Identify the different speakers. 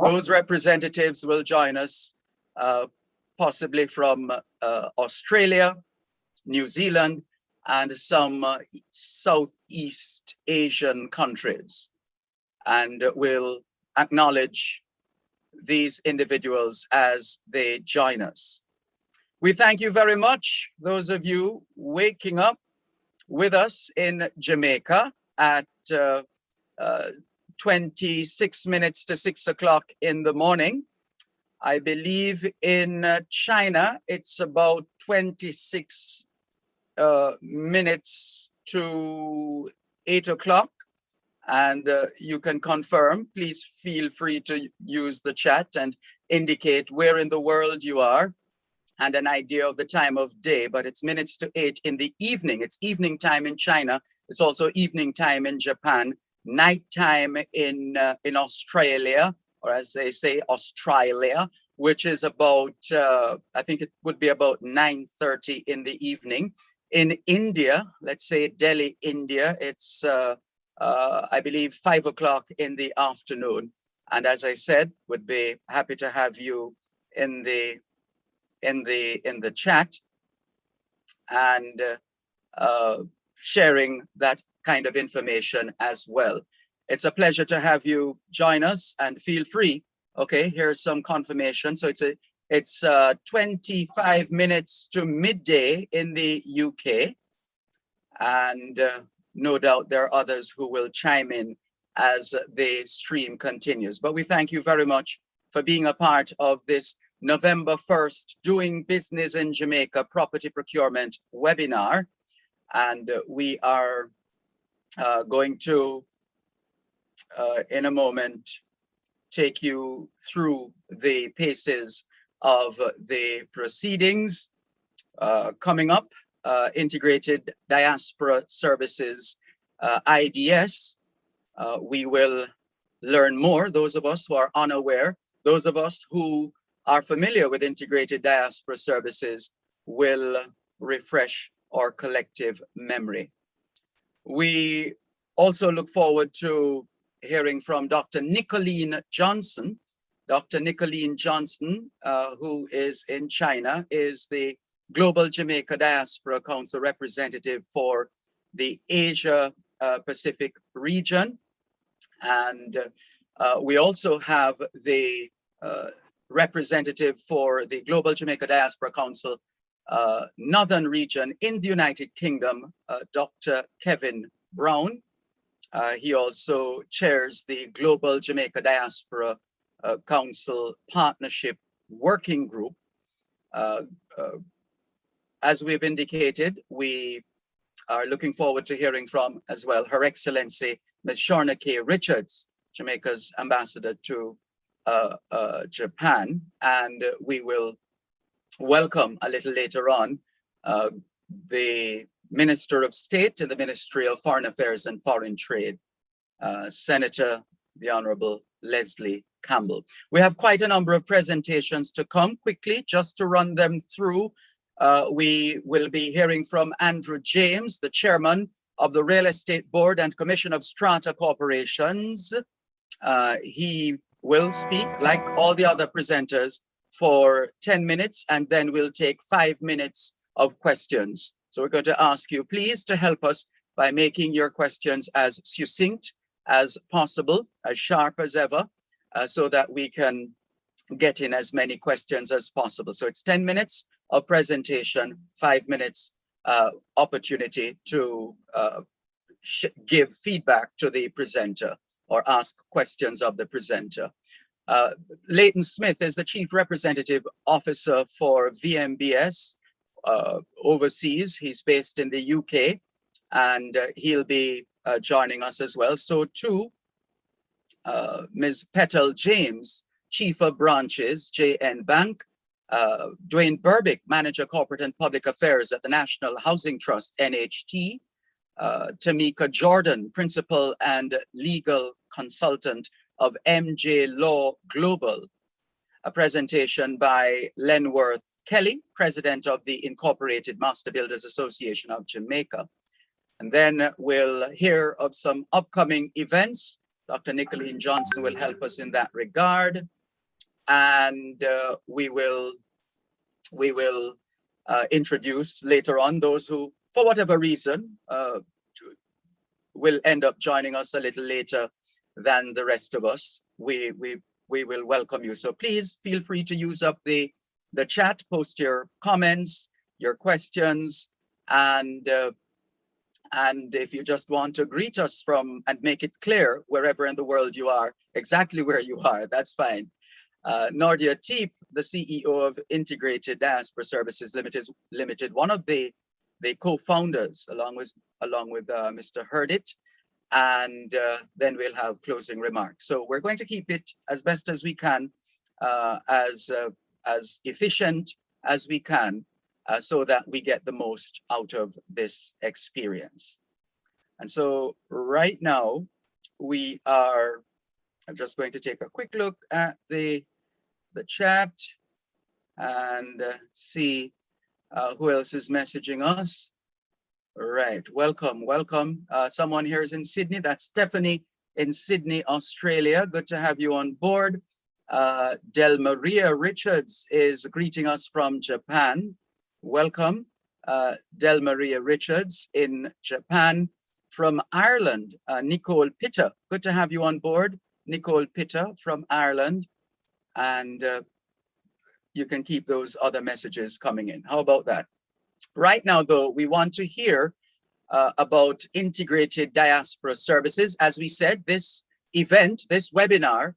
Speaker 1: Those representatives will join us possibly from Australia, New Zealand, and some Southeast Asian countries. And we'll acknowledge these individuals as they join us. We thank you very much, those of you waking up with us in Jamaica at 26 minutes to 6 o'clock in the morning. I believe in China, it's about 26 minutes to 8 o'clock. And you can confirm, please feel free to use the chat and indicate where in the world you are and an idea of the time of day, but it's minutes to 8 in the evening. It's evening time in China. It's also evening time in Japan, night time in Australia, or as they say, Australia, which is about, I think it would be about 9:30 in the evening. In India, let's say Delhi, India, it's I believe 5 o'clock in the afternoon. And as I said, would be happy to have you in the chat and sharing that kind of information as well. It's a pleasure to have you join us, and feel free. Okay, here's some confirmation. So it's 25 minutes to midday in the UK, and no doubt there are others who will chime in as the stream continues. But we thank you very much for being a part of this November 1st Doing Business in Jamaica Property Procurement webinar. And we are going to, in a moment, take you through the paces of the proceedings. Coming up, Integrated Diaspora Services, IDS. We will learn more, those of us who are unaware. Those of us who are familiar with Integrated Diaspora Services will refresh our collective memory. We also look forward to hearing from Dr. Nicolene Johnson. Dr. Nicolene Johnson, who is in China, is the Global Jamaica Diaspora Council representative for the Asia Pacific region. And we also have the representative for the Global Jamaica Diaspora Council Northern region in the United Kingdom, Dr. Kevin Brown. He also chairs the Global Jamaica Diaspora Council Partnership Working Group. As we've indicated, we are looking forward to hearing from as well Her Excellency Ms. Shorna K. Richards, Jamaica's ambassador to Japan, and we will welcome a little later on the Minister of State in the Ministry of Foreign Affairs and Foreign Trade, Senator the Honorable Leslie Campbell. We have quite a number of presentations to come. Quickly, just to run them through, we will be hearing from Andrew James, the Chairman of the Real Estate Board and Commission of Strata Corporations. He will speak, like all the other presenters, for 10 minutes, and then we'll take 5 minutes of questions. So we're going to ask you, please, to help us by making your questions as succinct as possible, as sharp as ever, so that we can get in as many questions as possible. So it's 10 minutes of presentation, 5 minutes opportunity to give feedback to the presenter or ask questions of the presenter. Leighton Smith is the Chief Representative Officer for VMBS overseas. He's based in the UK, and he'll be joining us as well. So too, Ms. Petal James, Chief of Branches, JN Bank. Dwayne Burbick, Manager Corporate and Public Affairs at the National Housing Trust, NHT. Tamika Jordan, Principal and Legal Consultant of MJ Law Global. A presentation by Lenworth Kelly, President of the Incorporated Master Builders Association of Jamaica. And then we'll hear of some upcoming events Dr. Nicolene Johnson will help us in that regard. And we will introduce later on those who, for whatever reason, will end up joining us a little later than the rest of us. We will welcome you. So please feel free to use up the chat, post your comments, your questions, and if you just want to greet us from and make it clear wherever in the world you are, exactly where you are, that's fine. Nordia Teep, the CEO of Integrated Diaspora Services Limited, one of the co-founders, along with Mr. Hurdit, and then we'll have closing remarks. So we're going to keep it as best as we can, as efficient as we can, so that we get the most out of this experience. And so right now I'm just going to take a quick look at the chat and see who else is messaging us. Right, welcome. Someone here is in Sydney. That's Stephanie in Sydney, Australia. Good to have you on board. Del Maria Richards is greeting us from Japan. Welcome, Del Maria Richards in Japan. From Ireland, Nicole Pitta. Good to have you on board, Nicole Pitta from Ireland. And you can keep those other messages coming in. How about that? Right now, though, we want to hear about integrated diaspora services. As we said, this event, this webinar